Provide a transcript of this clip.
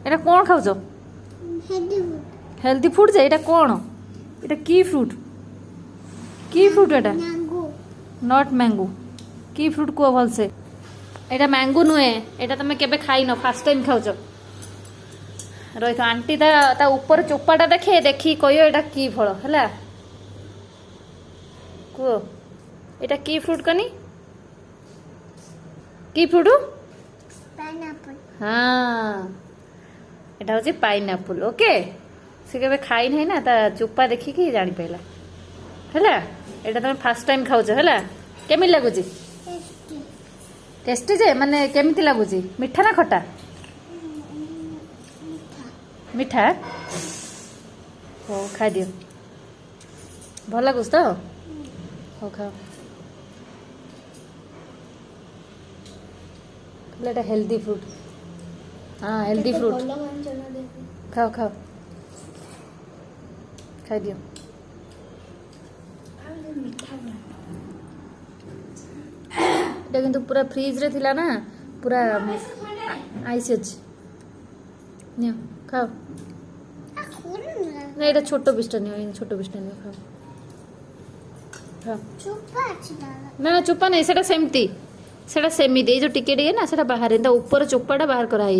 এটা কোন খাউছ? Healthy food যে এটা কোন? এটা কি ফ্রুট? কি ফ্রুট এটা? Not mango. কি ফ্রুট কুহ ভলসে? এটা ম্যাঙ্গো নুহে, এটা তুমি কেবে খাইন, ফার্স্ট টাইম খাউছ। রইথ আন্টি তা উপর চোপাটা দেখে দেখি কইও এটা কি ফল ହେଲା। কুহ এটা কি ফ্রুট কনি? কি ফ্রুট? হ্যাঁ এটা হচ্ছে পাইনাপল। ওকে সে কেবে খাই নাই না, তা চোপা ଦେଖିକି ଜାଣିପାରିଲା ହେଲା। এটা তুমি ফার্স্ট টাইম খাଉଛ ହେଲା। କେମିତି ଲାଗୁଛି? ଟେଷ୍ଟି ଯେ ମାନେ କେମିତି ଲାଗୁଛି? ମିଠା ନା ଖଟା? ମିଠା। ହଉ ଖାଇଦିଅ, ଭଲ ଲାଗୁଛି ତ? ହଉ ଖାଅ। এটা হেলদি ফ্রুট। হ্যাঁ হেলদি ফ্রুট। খাও খাও, খাই দিও। এটা কিন্তু পুরা ফ্রিজ রে থিলা না, পুরা আইস আছে। নিও খাও। না এটা ছোট পিসটা নিও, এই ছোট পিসটা নিও, খাও খাও। না না চোপা নাই, সেটা সেমতি, সেটা সেମିତି। এই যে ଟିକେ ଟିକେ ନା ସେଟା ବାହାରେ, ତା ଉପର ଚୋପାଟା ବାହାର କରାହେଇଛି।